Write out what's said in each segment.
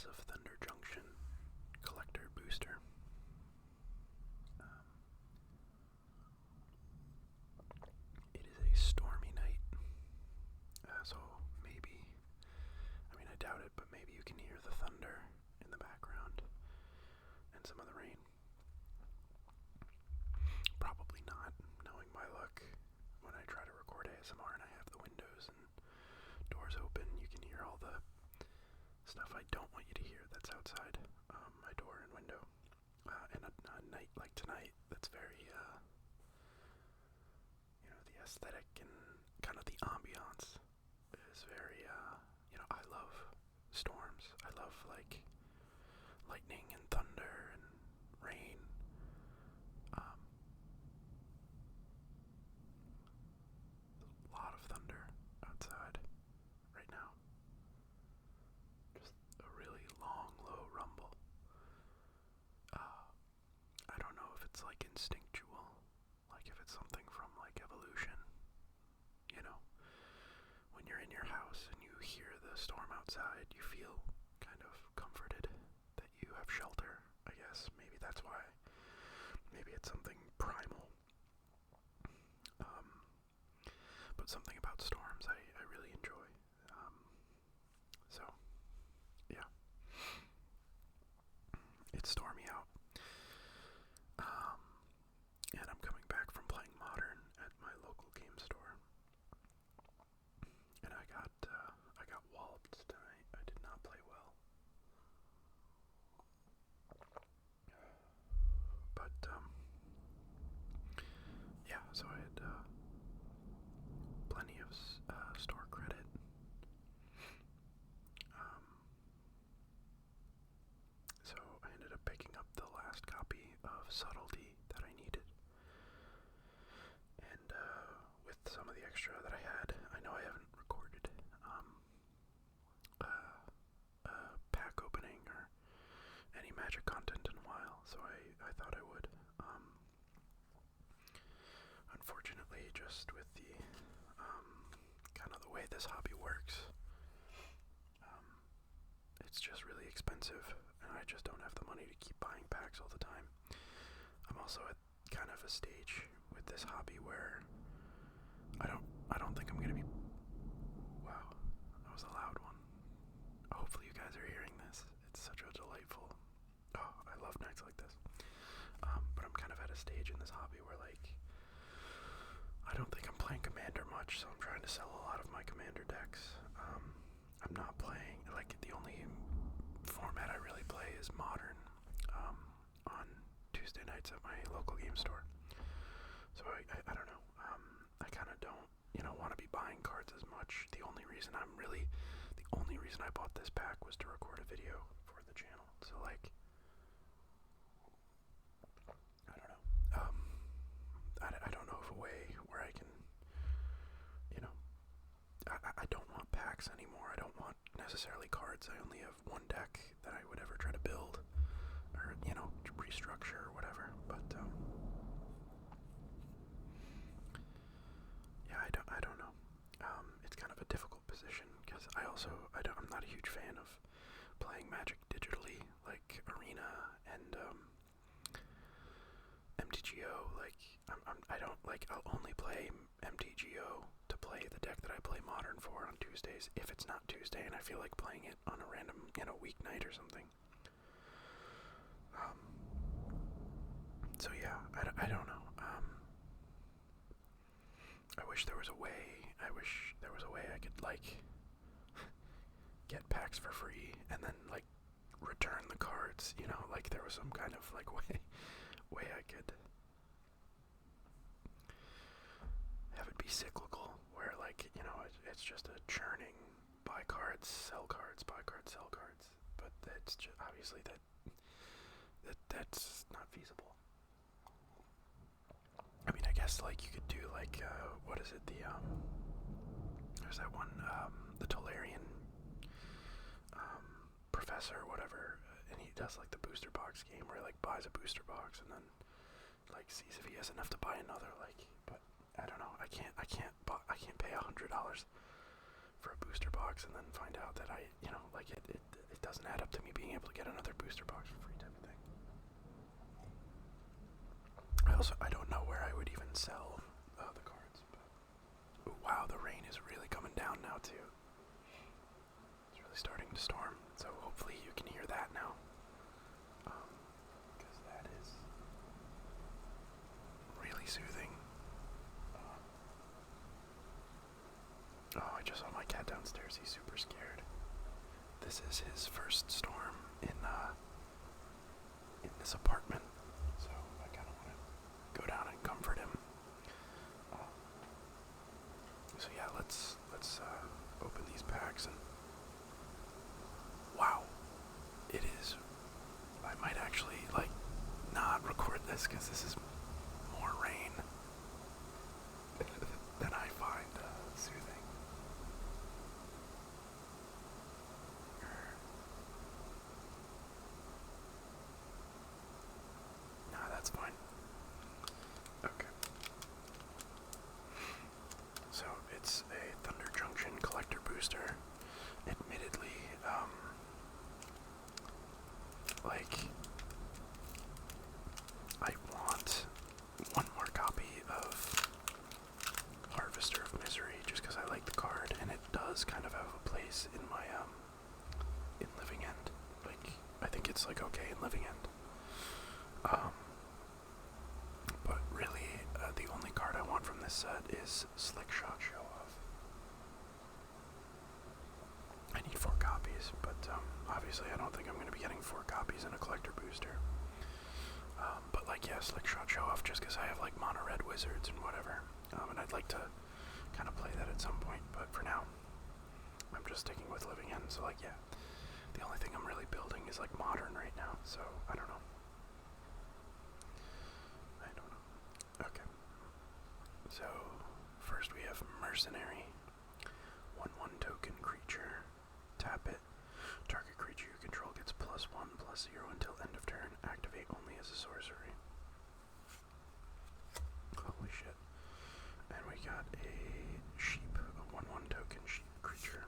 Outlaws of Thunder Junction collector booster. It is a stormy night, so maybe, I doubt it, but maybe you can hear the thunder in the background and some of the rain. Probably not, knowing my luck. When I try to record ASMR and I have the windows and doors open, you can hear all the stuff I don't want you to hear that's outside my door and window. And a night like tonight, that's very, the aesthetic and kind of the ambiance is very, I love storms. I love, like, lightning and thunder and rain. A lot of thunder outside right now. Just a really long, low rumble. I don't know if it's like instinctual, like if it's something from like evolution. When you're in your house and you hear the storm outside, you feel kind of comforted that you have shelter, I guess. Maybe that's why. Maybe it's something primal. But something about storms I really enjoy. So, yeah. It's stormy out. And I'm coming back from playing Modern at my local game store. And I got walloped tonight. I did not play well. But, yeah, so I had plenty of store credit. So I ended up picking up the last copy of Subtlety that I needed. And with some of the extra that I had, I know I haven't recorded a pack opening or any Magic content in a while, so I thought I would. Unfortunately, just with the kind of the way this hobby works, it's just really expensive, and I just don't have the money to keep buying packs all the time. I'm also at kind of a stage with this hobby where I don't think I'm gonna be. Wow, that was a loud one. Hopefully you guys are hearing this. It's such a delightful. Oh, I love nights like this. But I'm kind of at a stage in this hobby where, like, I don't think I'm playing Commander much, so I'm trying to sell a lot of my Commander decks. I'm not playing, like, the only format I really play is Modern on Tuesday nights at my local game store. So I don't know. I kind of don't, want to be buying cards as much. The only reason I bought this pack was to record a video for the channel. So, like, I don't know. I don't know of a way where I can, I don't want packs anymore. I don't want necessarily cards. I only have one deck that I would ever try to build or, restructure or whatever. But, yeah, I don't know. It's kind of a difficult position because I'm not a huge fan of playing Magic digitally, like Arena and MTGO. Like, I'll only play MTGO to play the deck that I play Modern for on Tuesdays if it's not Tuesday and I feel like playing it on a random, weeknight or something. So yeah, I don't know. I wish there was a way I could, like, get packs for free and then, like, return the cards, like there was some kind of, like, way I could have it be cyclical, where, like, it's just a churning, buy cards, sell cards, buy cards, sell cards, but it's just, obviously that's not feasible. I mean, I guess, like, you could do, like, what is it, there's that one, the Tolarian, professor or whatever, and he does, like, the booster box game where he, like, buys a booster box and then, like, sees if he has enough to buy another, like, but I don't know, I can't pay $100 for a booster box and then find out that it doesn't add up to me being able to get another booster box for free type of thing. I don't know where I would even sell the cards. But, ooh, wow, the rain is really coming down now too. It's really starting to storm, so hopefully you can hear that now. Because that is really soothing. Oh, I just saw my cat downstairs. He's super scared. This is his first storm in this apartment, so I kind of want to go down and comfort him. So yeah, let's open these packs and wow, it is. I might actually not record this because this is more rain than I find soothing. Nah, that's fine. Okay. So it's a Thunder Junction collector booster. Admittedly, I want one more copy of Harvester of Misery just because I like the card, and it does kind of have a place in my in Living End. I think it's okay in Living End. But really, the only card I want from this set is Slick Shot Show Off. I need 4 copies, but obviously I don't think I'm going to be getting 4 copies in a collector booster. But yeah, Slick Shot Show Off just because I have mono red wizards and whatever. And I'd like to kind of play that at some point, but for now, I'm just sticking with Living End. So yeah, the only thing I'm really building is modern right now, so I don't know. Okay. So, first we have Mercenary. 1/1 token creature. Tap it. Target creature you control gets +1/+0 until end of turn. Activate only as a sorcery. Holy shit. And we got a sheep. A 1/1 token sheep creature.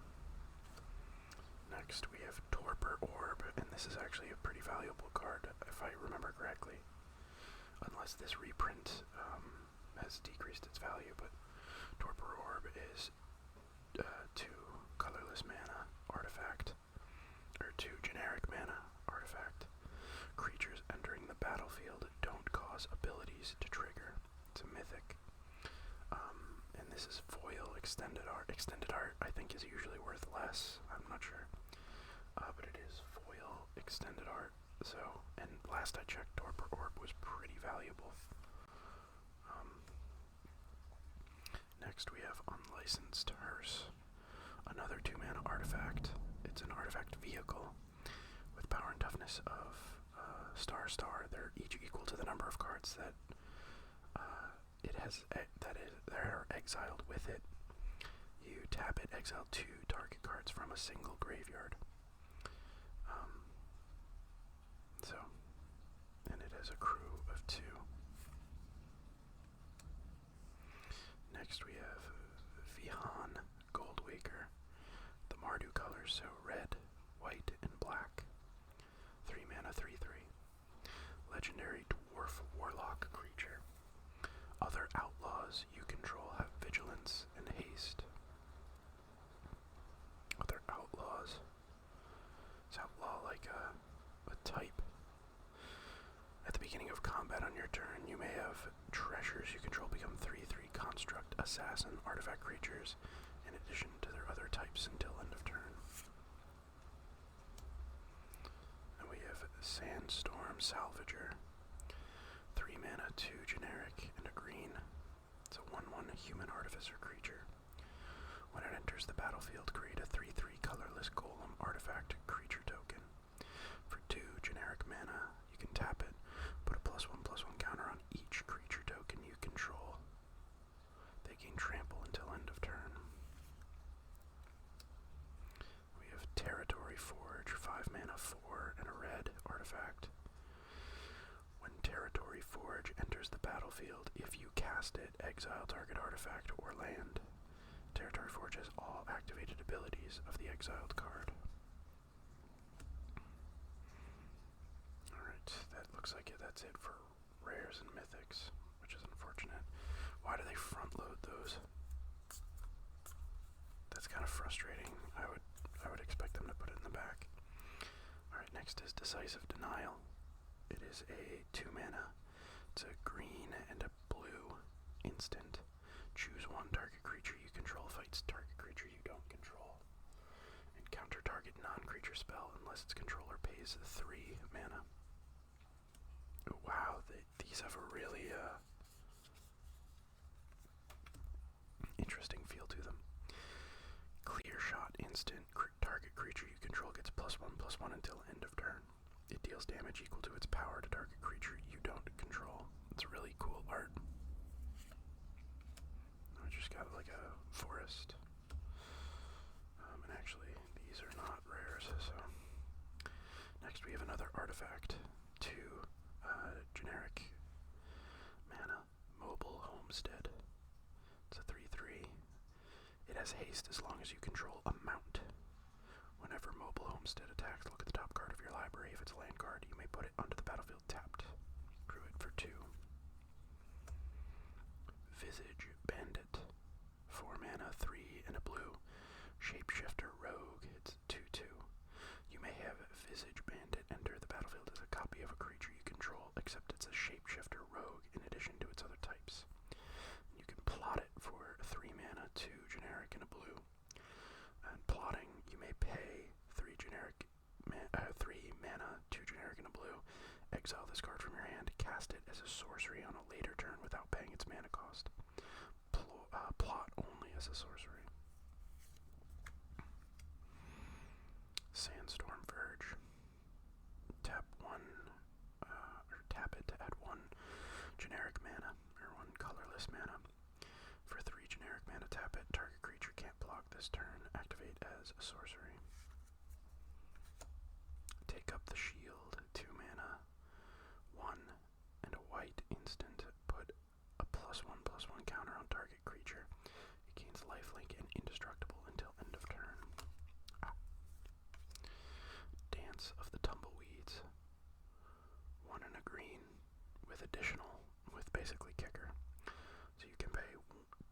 Next we have Torpor Orb. And this is actually a pretty valuable card, if I remember correctly. Unless this reprint has decreased its value, but Torpor Orb is 2 colorless mana artifact, or 2 generic mana artifact. Creatures entering the battlefield don't cause abilities to trigger. It's a mythic. And this is foil extended art. Extended art, I think, is usually worth less. I'm not sure. But it is foil extended art. So, and last I checked, Torpor Orb was pretty valuable. Next we have Unlicensed Hearse, another 2 mana artifact. It's an artifact vehicle with power and toughness of ***. They're each equal to the number of cards that that are exiled with it. You tap it, exile 2 target cards from a single graveyard. And it has a crew of 2. Next we have Vihan Goldwaker. The Mardu colors, so red, white, and black. 3 mana, 3/3. Legendary Dwarf Warlock creature. Other outlaws you control have vigilance and haste. Other outlaws. Is outlaw like a type? At the beginning of combat on your turn, you may have treasures you control become 3/3 construct assassin artifact creatures in addition to their other types until end of turn. And we have Sandstorm Salvager. 3 mana, 2 generic, and a green. It's a 1/1 human artificer creature. When it enters the battlefield, create a 3/3 colorless golem artifact creature token. For 2 generic mana, you can tap it, put a +1/+1 counter on each creature token you control. They gain trample until end of turn. We have Territory Forge, 5 mana, 4, and a red artifact. When Territory Forge enters the battlefield, if you cast it, exile target artifact or land. Territory Forge has all activated abilities of the exiled card. Alright, that looks like it. That's it for rares and mythics, which is unfortunate. Why do they front load those? That's kind of frustrating. I would expect them to put it in the back. Alright, next is Decisive Denial. It is a 2 mana. It's a green and a blue instant. Choose one target creature you control fights target creature you don't control. And counter target non-creature spell unless its controller pays 3 mana. Oh, wow, these have a really interesting feel to them. Clear Shot instant. Target creature you control gets +1/+1 until end of turn. It deals damage equal to its power to target creature you don't control. It's really cool art. I just got like a forest. And actually, these are not rares, so. Next we have another artifact. 2 generic mana. Mobile Homestead. It's a 3/3. It has haste as long as you control a mount. Whenever Mobile Homestead attacks, look at the top card of your library. If it's a land card, you may put it onto the battlefield tapped. Crew it for 2. Visage Bandit. 4 mana, 3 and a blue. Shapeshifter Rogue. It's 2/2. You may have Visage Bandit enter the battlefield as a copy of a creature you control, except it's a Shapeshifter Rogue in addition to its other types. You can plot it for 3 mana, 2 generic and a blue. And plotting, you may pay 3 mana, 2 generic and a blue. Exile this card from your hand. Cast it as a sorcery on a later turn without paying its mana cost. Plot only as a sorcery. Sandstorm Verge. Tap it to add 1 generic mana, or 1 colorless mana. For 3 generic mana, tap it. Target creature can't block this turn. Activate as a sorcery. Take Up the Shield. 2 mana, 1 and a white instant. Put a +1/+1 counter on target creature. It gains lifelink and indestructible until end of turn. Dance of the Tumbleweeds. 1 and a green with basically kicker. So you can pay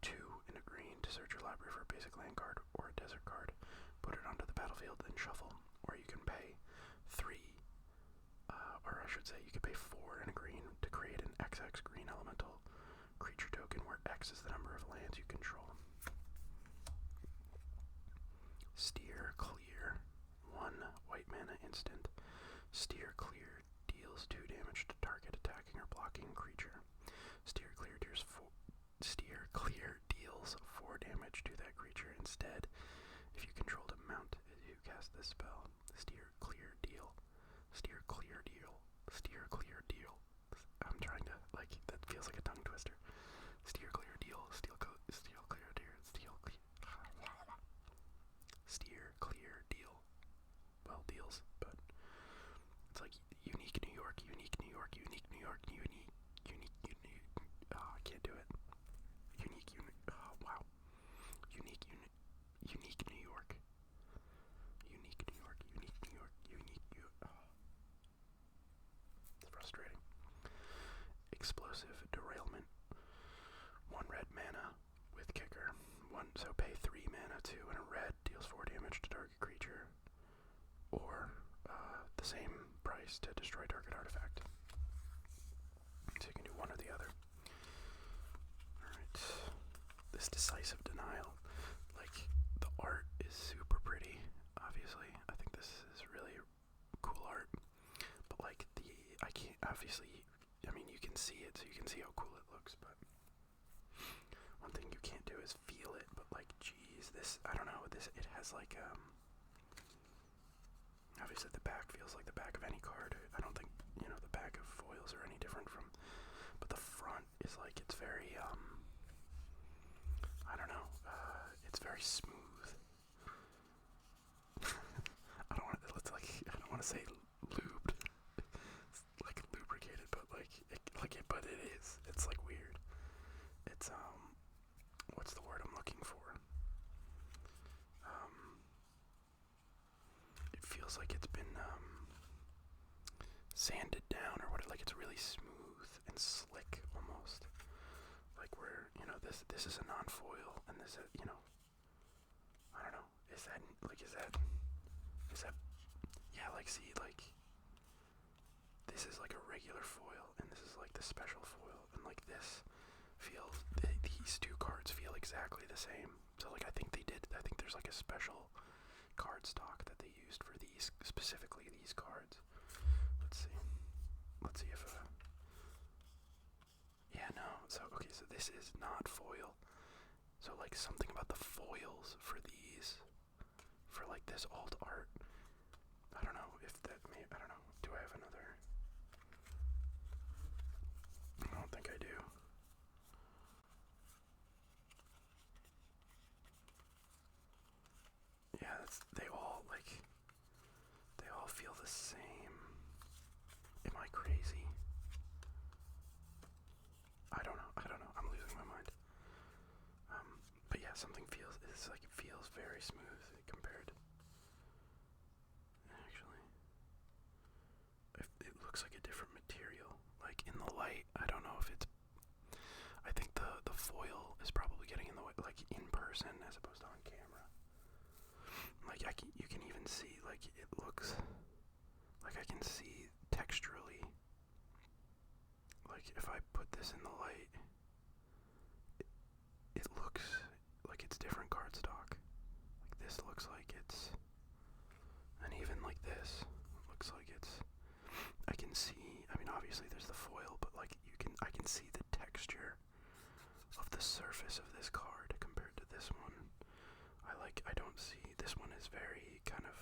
2 and a green to search your library for a basic land card or a desert card. Put it onto the battlefield, then shuffle. Or you can pay 3, or I should say you can pay 4 and a green to create an XX green elemental creature token where X is the number of lands you control. Steer Clear. 1 white mana instant. Steer Clear deals 2 damage to target attacking or blocking creature. Steer Clear deals 4 damage to that creature instead. If you controlled a mount, you cast this spell. Steer Clear deal. Steer Clear deal. Steer Clear deal. I'm trying to, that feels like a tongue twister. Steer Clear deal. Steer Clear deal. Steer Clear deal. Well, deals, but it's like unique New York, unique New York, unique New York, unique. Oh, I can't do it. Oh, wow. Unique New York. Unique New York, unique New York. Oh. It's frustrating. Explosive Derailment. 1 red mana with kicker. So pay 3 mana, 2 and a red, deals 4 damage to target creature. Or the same price to destroy target artifact. So you can do one or the other. Alright. This Decisive Denial. The art is super pretty, obviously. I think this is really cool art. But I can't, obviously, you can see it, so you can see how cool it looks, but one thing you can't do is feel it, but geez, I don't know, it has obviously the back feels like the back of any card. I don't think, the back of foils are any different but the front is it's very, I don't know, it's very smooth. I don't want to say lubed. It's lubricated, but but it is. It's weird. It's what's the word I'm looking for? It feels like it's been sanded down or what, like it's really smooth and slick almost. Like where, you know, this is a non-foil and this is, you know, I don't know. Is that yeah, like see, like this is like a regular foil and this is like the special foil, and like this feels, these two cards feel exactly the same. So like I think there's like a special card stock that they used for these, specifically these cards. Let's see if yeah, no. So okay, so this is not foil. So like something about the foils for these, for like this alt art, I don't know if that may, I don't know. Do I have another? I don't think I do. Yeah, they all feel the same. Am I crazy? I don't know. I'm losing my mind. But yeah, something feels, it's like it feels very smooth compared. Actually, it looks like a different material. Like in the light, I don't know if it's. I think the foil is probably getting in the way, like in person as opposed to on camera. Like you can even see, like it looks like I can see texturally. Like if I put this in the light, it looks like it's different cardstock. Like this looks like it's, and even like this looks like it's. I can see. I mean, obviously there's the foil, but like I can see the texture of the surface of this card compared to this one. I don't see, this one is very kind of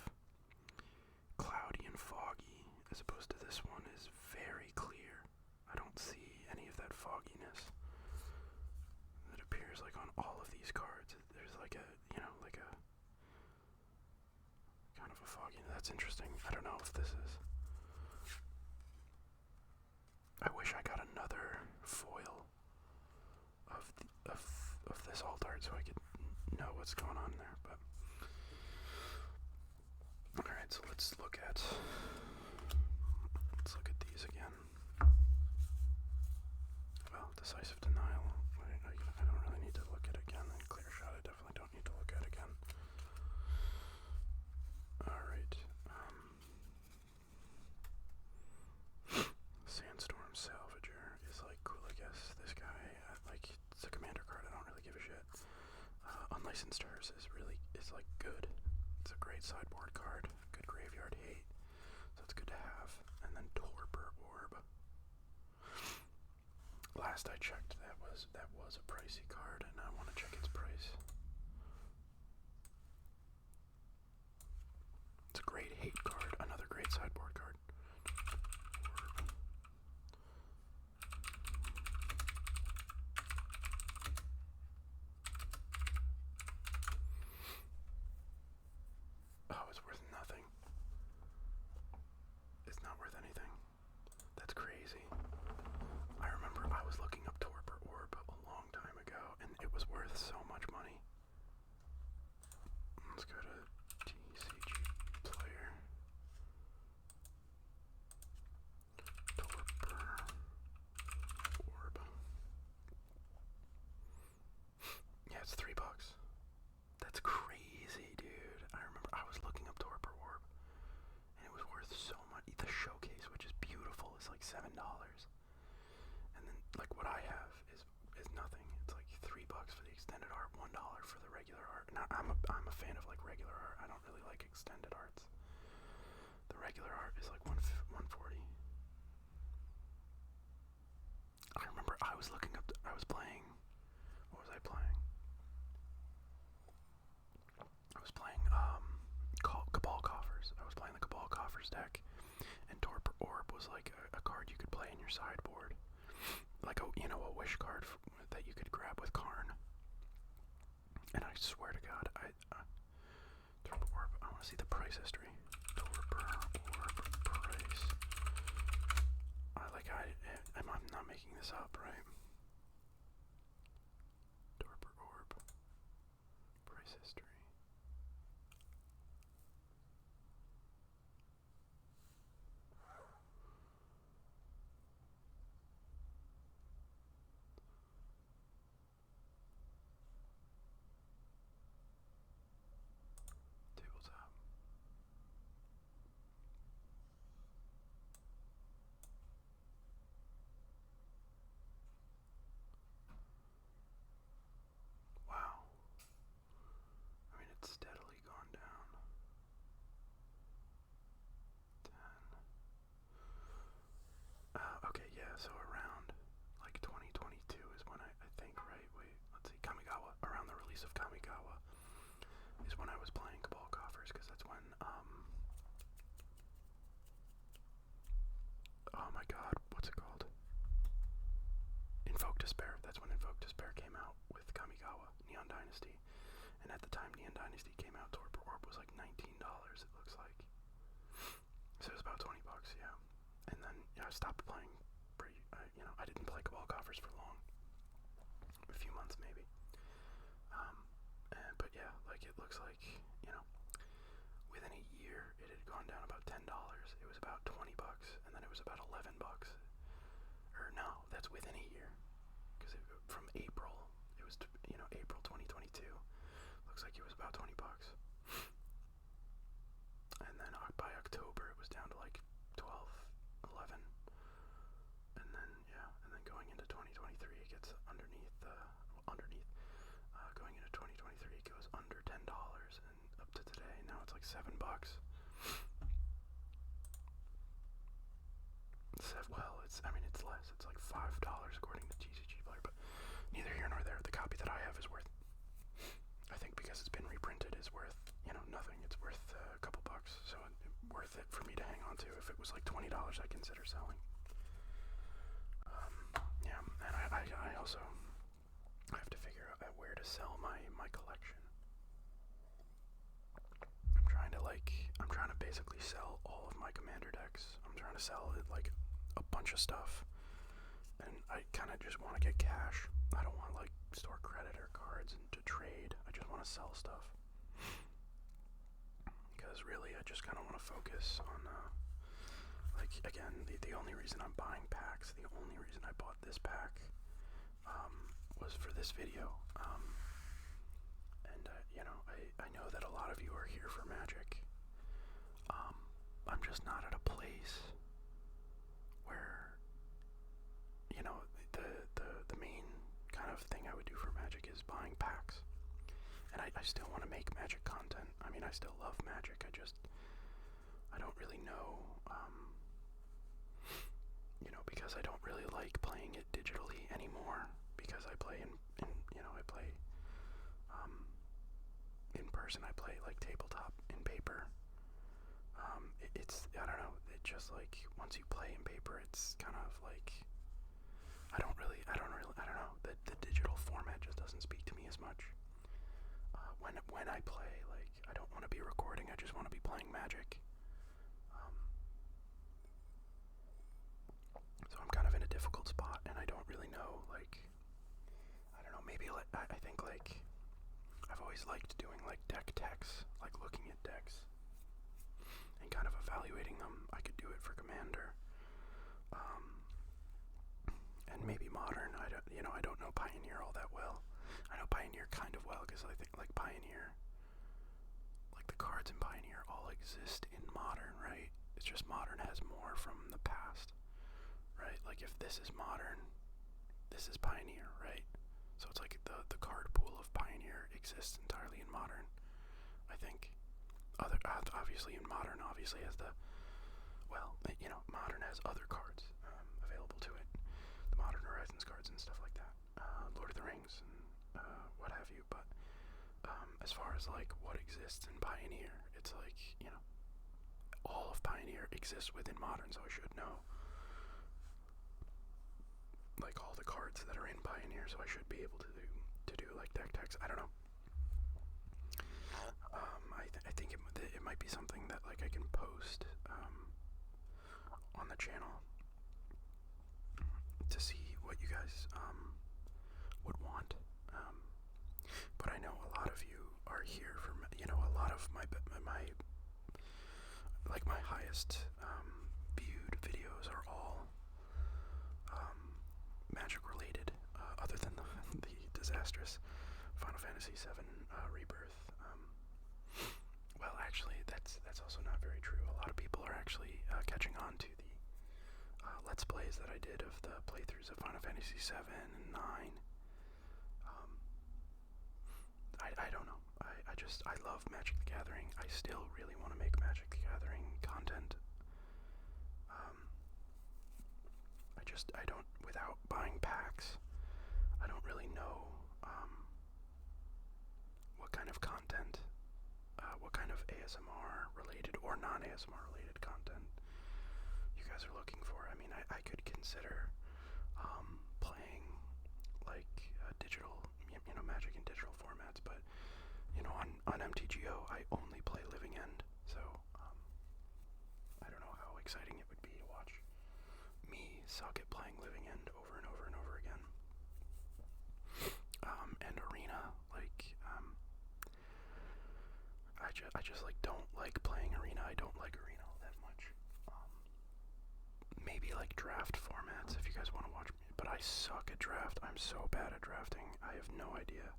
cloudy and foggy, as opposed to this one is very clear. I don't see any of that fogginess that appears like on all of these cards. There's like a, you know, like a kind of a fogginess. That's interesting. I don't know if this is. I wish I got another foil of this alt art so I could know what's going on there, but alright, so let's look at these again. Well, decisive denial. I don't really need to look at it again. And clear shot, I definitely don't need to look at again. Alright. Sandstorm Salvager is like cool, I guess. This guy, like, it's a commander card. I don't really give a shit. Unlicensed Hearse is like good. It's a great sideboard card. Good graveyard hate. So it's good to have. And then Torpor Orb. Last I checked, that was a pricey card, and I want to check its price. It's a great hate card. Another great sideboard card. Orb. Oh, it's worth nothing. It's not worth anything. That's crazy. I remember I was looking up Torpor Orb a long time ago, and it was worth so much money. Let's go to TCG Player. Torpor Orb. Yeah, it's $3. That's crazy, dude. I remember I was looking up Torpor Orb, and it was worth so much. The showcase, which is beautiful, is like $7. And then, like, what I have is nothing. It's like $3 for the extended art, $1 for the regular art. Now, I'm a fan of like regular art. I don't really like extended arts. The regular art is like $140. I remember I was looking up. I was playing. What was I playing? I was playing Cabal Coffers. I was playing the Cabal Coffers deck, and Torpor Orb was like a card you could play in your sideboard, like a wish card that you could grab with Karn. And I swear to God, Torpor Orb. I want to see the price history. Torpor Orb price. I'm not making this up, right? Torpor Orb price history. when I was playing Cabal Coffers, because that's when, oh my god, what's it called? Invoke Despair. That's when Invoke Despair came out with Kamigawa, Neon Dynasty. And at the time Neon Dynasty came out, Torpor Orb was like $19, it looks like. So it was about $20, yeah. And then I stopped playing I didn't play Cabal Coffers for long. A few months maybe. But yeah, like it looks like, within a year it had gone down about $10. It was about $20, and then it was about $11. Or no, that's within a year. Because from April, it was April 2022. Looks like it was about $20. And then by October it was down to like 12, 11. And then going into 2023 it gets going into 2023 it goes under $10, and up to today now it's like $7. It's less. It's like $5 according to TCG Player, but neither here nor there. The copy that I have is worth, I think because it's been reprinted, is worth nothing. It's worth a couple bucks, so worth it for me to hang on to. If it was like $20, I'd consider selling. And I also have to figure out where to sell my collection. I'm trying to basically sell all of my Commander decks. I'm trying to sell it like a bunch of stuff, and I kind of just want to get cash. I don't want like store credit or cards and to trade. I just want to sell stuff, because really I just kind of want to focus on again, the only reason I'm buying packs, the only reason I bought this pack was for this video. And I know that a lot of you are here for Magic. I'm just not at a place where the main kind of thing I would do for Magic is buying packs. And I still want to make Magic content. I mean, I still love Magic. I don't really know, because I don't really like playing it digitally anymore, because I play in person. I play like tabletop in paper. I don't know, it just like, once you play in paper, it's kind of like, I don't know, the digital format just doesn't speak to me as much. When I play, like, I don't want to be recording, I just want to be playing Magic. So I'm kind of in a difficult spot, and I don't really know, like, I don't know, maybe I think like, I've always liked doing like deck techs, like looking at decks and kind of evaluating them. I could do it for Commander, and maybe Modern. I don't know Pioneer all that well. I know Pioneer kind of well, because I think like Pioneer, like the cards in Pioneer all exist in Modern, right? It's just Modern has more from the past, right? Like if this is Modern, this is Pioneer, right? So it's like the card pool of Pioneer exists entirely in Modern, I think. Obviously in Modern has Modern has other cards available to it, the Modern Horizons cards and stuff like that, Lord of the Rings and what have you. But as far as like what exists in Pioneer, it's like, all of Pioneer exists within Modern, so I should know like all the cards that are in Pioneer, so I should be able to do like deck techs. I don't know. I think it might be something that like I can post on the channel to see what you guys would want. But I know a lot of you are here for a lot of my highest viewed videos are all Magic related, other than the disastrous Final Fantasy VII Rebirth. Well, actually, that's also not very true. A lot of people are actually catching on to the Let's Plays that I did of the playthroughs of Final Fantasy VII and 9. I don't know. I love Magic the Gathering. I still really want to make Magic the Gathering content. I don't, without buying packs, I don't really know what kind of content what kind of ASMR related or non-ASMR related content you guys are looking for. I mean, I could consider playing like digital, Magic in digital formats, but on MTGO I only play Living End, so I don't know how exciting it would be to watch me suck at playing Living End over and over and over again. And Arena, I just like don't like playing Arena. I don't like Arena all that much. Maybe like draft formats if you guys want to watch me, but I suck at draft. I'm so bad at drafting. I have no idea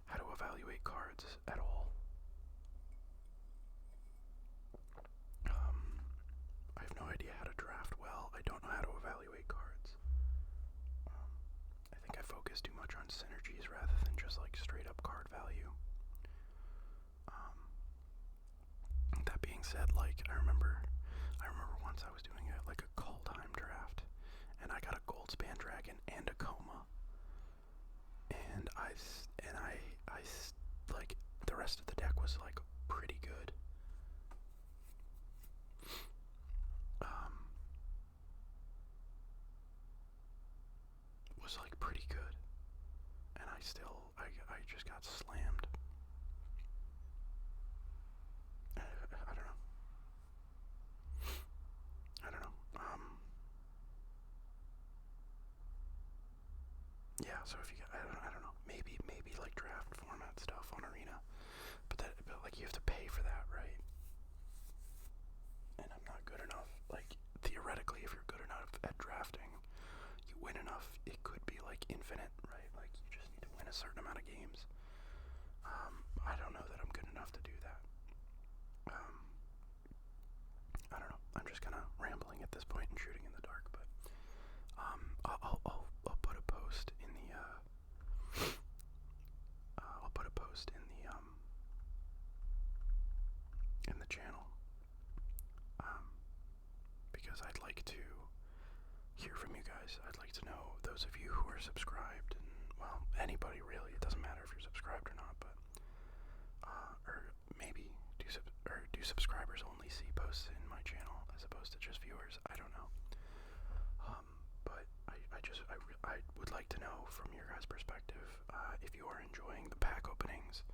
how to evaluate cards at all. I have no idea how to draft well. I don't know how to evaluate cards. I think I focus too much on synergies rather than just like straight up card value. That being said, like I remember once I was doing like a call time draft, and I got a gold span dragon and a coma, and I like the rest of the deck was like pretty good. Was like pretty good, and I just got slammed. I don't know. Yeah, so if you I don't know, maybe like draft format stuff on Arena, but like you have to pay for that, right? And I'm not good enough. Like theoretically, if you're good enough at drafting, you win enough, it could be like infinite, right? Like you just need to win a certain amount of games. I don't know that I'm good enough to do that. I don't know. I'm just kind of rambling at this point and shooting in the dark, but I'll put a post in the in the channel because I'd like to hear from you guys. I'd like to know those of you who are subscribed, and well, anybody really. It doesn't matter if you're subscribed or not, but or maybe do subscribers only see posts in my channel as opposed to just viewers? I don't know. But I would like to know from your guys' perspective if you are enjoying the pack openings.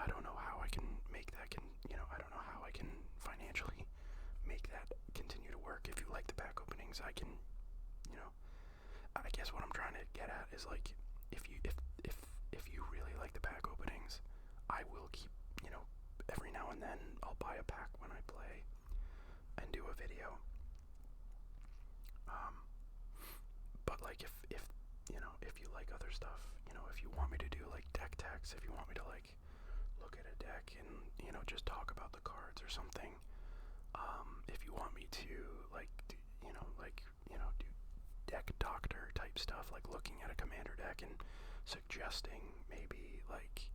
I don't know how I can make that I don't know how I can financially make that continue to work. If you like the pack openings, I can, I guess what I'm trying to get at is like if you really like the pack openings, I will keep, every now and then I'll buy a pack when I play and do a video. But like if you like other stuff, if you want me to do like deck techs, if you want me to like look at a deck and just talk about the cards or something, if you want me to do deck doctor type stuff, like looking at a commander deck and suggesting maybe like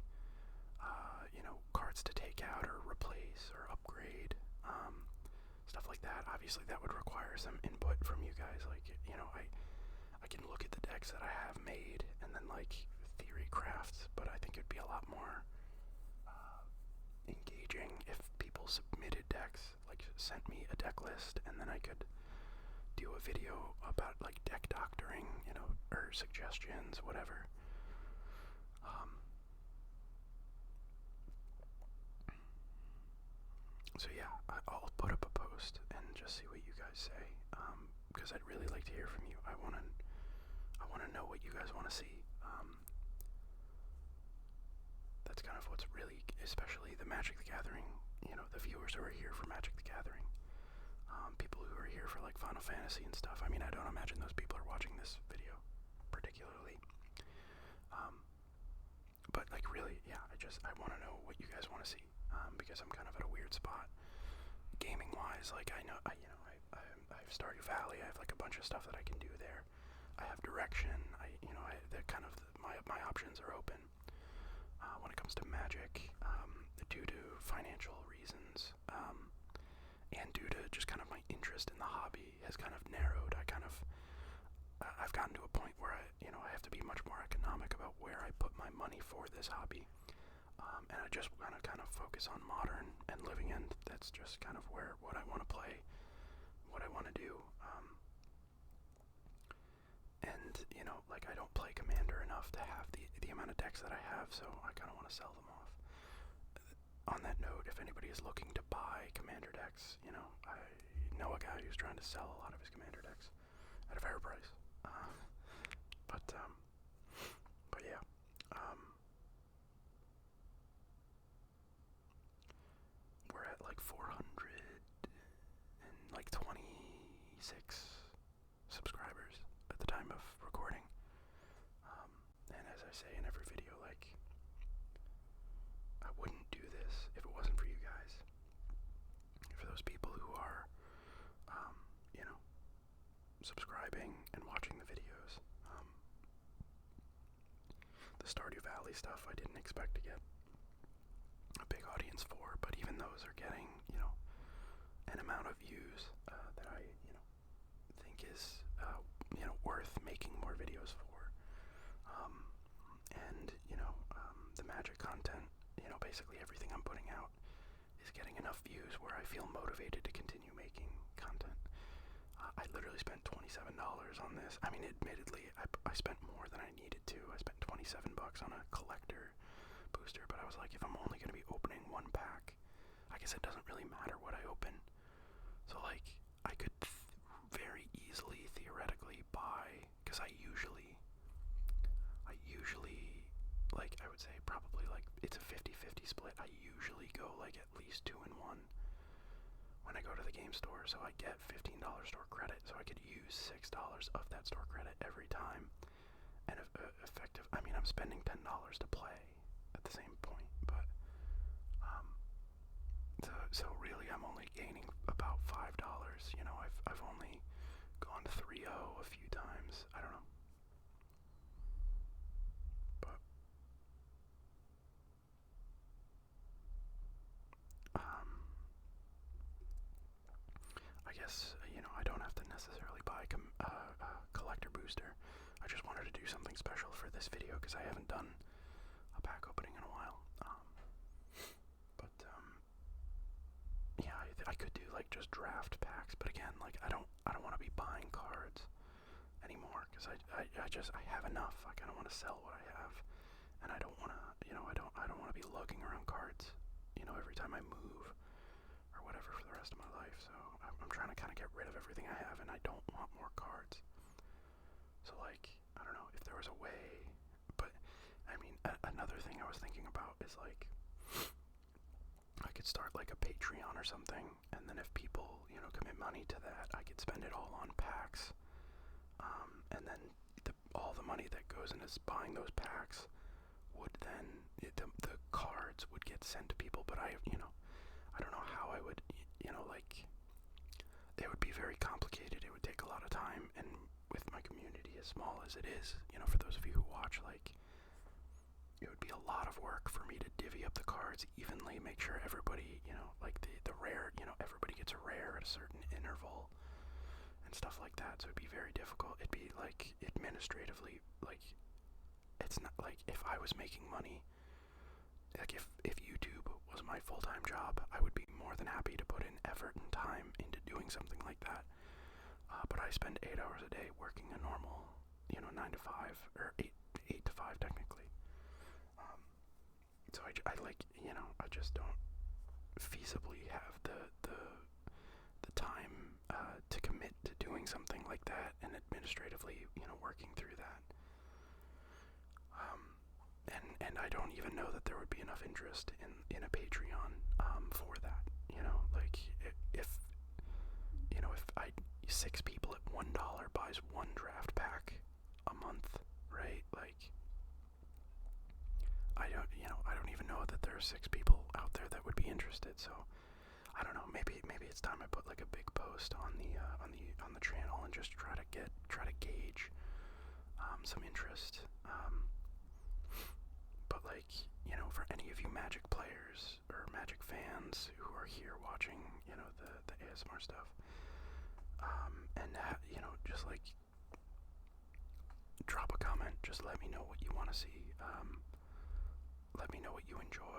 cards to take out or replace or upgrade, stuff like that. Obviously that would require some input from you guys. Like I can look at the decks that I have made and then like theory crafts, but I think it'd be a lot more engaging if people submitted decks, like sent me a deck list, and then I could do a video about like deck doctoring, or suggestions, whatever. So yeah, I'll put up a post and just see what you guys say, because I'd really like to hear from you. I want to know what you guys want to see. That's kind of what's really, especially the Magic the Gathering, the viewers who are here for Magic the Gathering, people who are here for like Final Fantasy and stuff. I mean, I don't imagine those people are watching this video particularly, but like really, yeah, I want to know what you guys want to see, because I'm kind of at a weird spot gaming wise. Like I have Stardew Valley. I have like a bunch of stuff that I can do there. I have Direction. My options are open when it comes to Magic, due to financial reasons, and due to just kind of my interest in the hobby has kind of narrowed. I've gotten to a point where I have to be much more economic about where I put my money for this hobby. and I just want to kind of focus on Modern and Living End. That's just kind of what I want to play, what I want to do. And, you know, like, I don't play Commander enough to have the amount of decks that I have, so I kind of want to sell them off. On that note, if anybody is looking to buy Commander decks, you know, I know a guy who's trying to sell a lot of his Commander decks at a fair price. But yeah. We're at like 426 subscribers at the time of recording. And as I say in every video, like, I wouldn't do this if it wasn't for you guys. For those people who are, you know, subscribing and watching the videos. The Stardew Valley stuff I didn't expect to get a big audience for, but even those are getting, you know, an amount of views that I, you know, think is, you know, worth making more videos for. And, you know, the Magic content, you know, basically everything I'm putting out is getting enough views where I feel motivated to continue making content. I literally spent $27 on this. I mean, admittedly, I spent more than I needed to. I spent $27 on a collector booster, but I was like, if I'm only going to be opening one pack, I guess it doesn't really matter what I open. So, like, I could very easily, theoretically, buy, because I usually, like, I would say probably, like, it's a 50-50 split. I usually go, like, at least 2 in 1 when I go to the game store, so I get $15 store credit, so I could use $6 of that store credit every time, and effective, I mean, I'm spending $10 to play at the same point, but, so really, I'm only gaining about $5, you know, I've only gone to 3-0 a few times, I don't know, but, I guess, you know, I don't have to necessarily buy collector booster. I just wanted to do something special for this video because I haven't done a pack opening in a while. Yeah, I could do like just draft packs, but again, like I don't want to be buying cards anymore because I have enough. I kind of want to sell what I have, and I don't want to, you know, I don't want to be lugging around cards, you know, every time I move or whatever for the rest of my life. So I'm trying to kind of get rid of everything I have, and I don't want more cards. So, like, I don't know if there was a way, but I mean, another thing I was thinking about is like, I could start like a Patreon or something, and then if people, you know, commit money to that, I could spend it all on packs, and then all the money that goes into buying those packs would then, the cards would get sent to people, but I don't know how I would, you know, like, it would be very complicated, it would take a lot of time, and with my community as small as it is, you know, for those of you who watch, like, it would be a lot of work for me to divvy up the cards evenly, make sure everybody, you know, like the rare, you know, everybody gets a rare at a certain interval, and stuff like that, so it'd be very difficult. It'd be, like, administratively, like, it's not, like, if I was making money, like, if YouTube was my full-time job, I would be more than happy to put in effort and time into doing something like that, but I spend 8 hours a day working a normal, you know, 9 to 5, or 8 to 5 technically, so I like, you know, I just don't feasibly have the time to commit to doing something like that, and administratively, you know, working through that. And I don't even know that there would be enough interest in a Patreon for that. You know, like if 6 people at $1 buys 1 draft pack a month, right? Like, I don't even know that there are 6 people out there that would be interested. So I don't know. Maybe it's time I put like a big post on the channel and just try to gauge some interest. But, like, you know, for any of you Magic players or Magic fans who are here watching, you know, the ASMR stuff, and you know, just like drop a comment. Just let me know what you want to see. Let me know what you enjoy.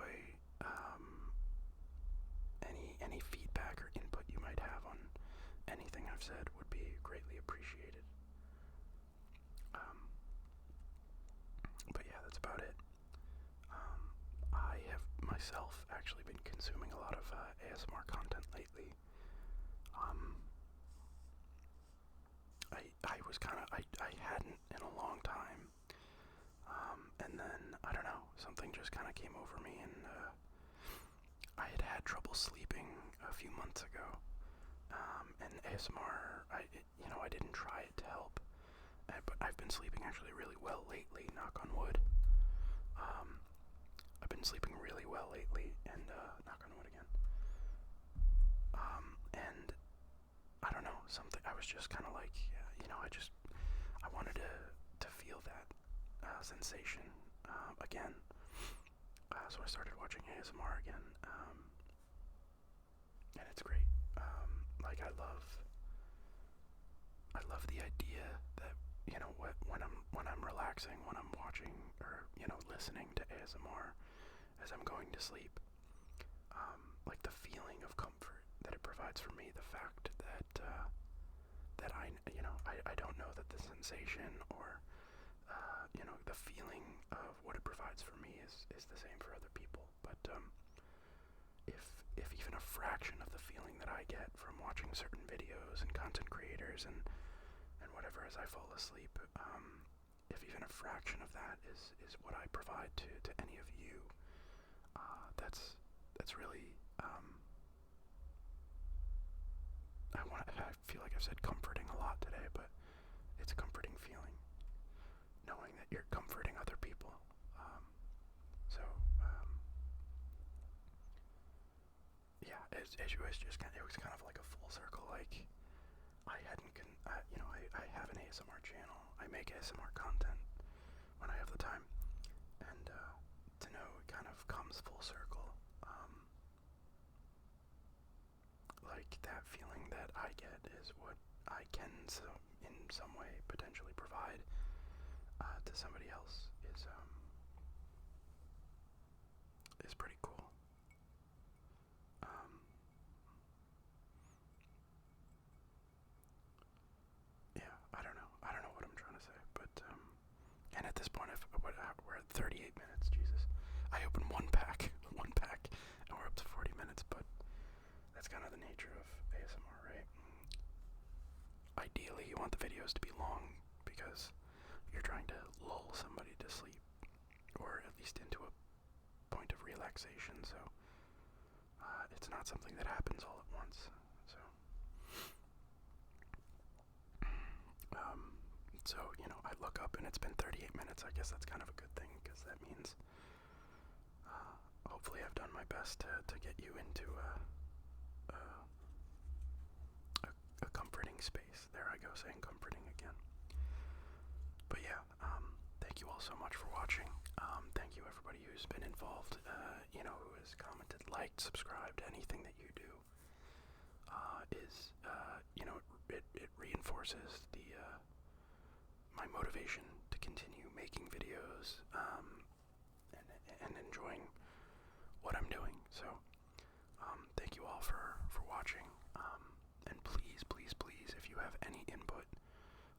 I've said would be greatly appreciated. But yeah, that's about it. I have myself actually been consuming a lot of ASMR content lately. I was I hadn't in a long time. And then, I don't know, something just kind of came over me, and I had trouble sleeping a few months ago. And ASMR, I didn't try it to help, but I've been sleeping actually really well lately, knock on wood. I've been sleeping really well lately, and knock on wood again. And I don't know, I was just kind of like, I wanted to feel that sensation again. So I started watching ASMR again, and it's great. Like I love the idea that when I'm relaxing, when I'm watching or listening to ASMR as I'm going to sleep, like the feeling of comfort that it provides for me, the fact that I don't know that the sensation or the feeling of what it provides for me is the same for other people. But if even a fraction of the feeling that I get from watching certain videos and content creators and whatever as I fall asleep, if even a fraction of that is what I provide to any of you, that's really I feel like I've said comforting a lot today, but it's a comforting feeling knowing that you're comforting other people. Yeah, it was kind of like a full circle. Like I have an ASMR channel. I make ASMR content when I have the time, and to know it kind of comes full circle. Like that feeling that I get is what I can in some way potentially provide to somebody else is pretty cool. Yeah, I don't know what I'm trying to say, but and at this point, we're at 38 minutes. Jesus, I opened one pack, and we're up to 40 minutes, but that's kind of the nature of ASMR, right? Ideally, you want the videos to be long because you're trying to lull somebody to sleep, or at least into a point of relaxation, so it's not something that happens all at once. So, I look up and it's been 38 minutes. I guess that's kind of a good thing, because that means hopefully I've done my best to get you into a comforting space. There I go, saying comforting again. But yeah, thank you all so much for watching. Thank you everybody who's been involved, who has commented, liked, subscribed. Anything that you do it reinforces my motivation to continue making videos and enjoying what I'm doing. So thank you all for watching, and please, if you have any input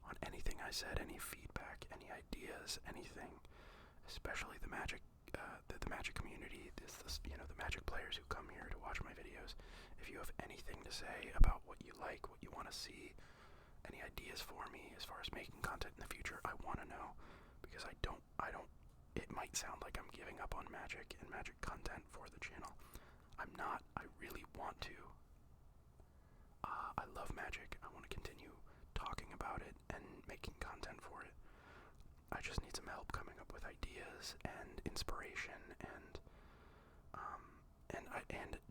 on anything I said, any feedback, any ideas, anything, especially the Magic community, the Magic players who come here to watch my videos, if you have anything to say about what you like, what you want to see, any ideas for me as far as making content in the future, I want to know, because it might sound like I'm giving up on Magic and Magic content for the channel. I'm not. I really want to. I love Magic. I want to continue talking about it and making content for it. I just need some help coming up with ideas and inspiration and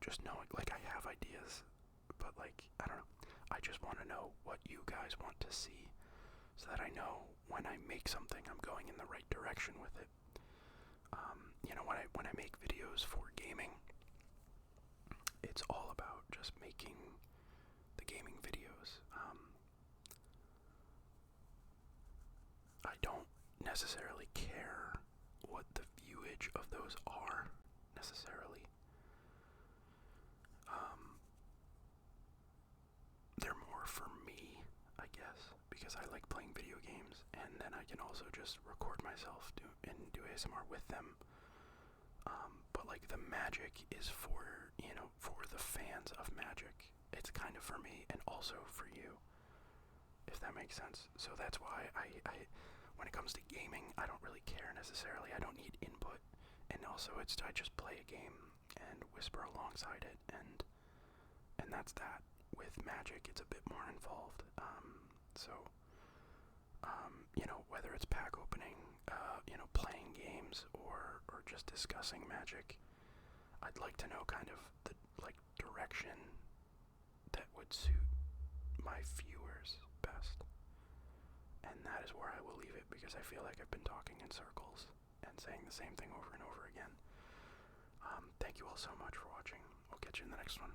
just knowing, like, I have ideas, but, like, I don't know. I just want to know what you guys want to see, so that I know when I make something, I'm going in the right direction with it. When I make videos for gaming, it's all about just making the gaming videos. I don't necessarily care what the viewage of those are, necessarily. They're more for me because I like playing video games, and then I can also just record myself and do ASMR with them. But like the Magic is for, for the fans of Magic. It's kind of for me and also for you, if that makes sense. So that's why I when it comes to gaming, I don't really care necessarily. I don't need input, and also I just play a game and whisper alongside it, and that's that. With Magic, it's a bit more involved. Whether it's pack opening, playing games, or just discussing Magic, I'd like to know kind of the direction that would suit my viewers best. And that is where I will leave it, because I feel like I've been talking in circles and saying the same thing over and over again. Thank you all so much for watching. I'll catch you in the next one.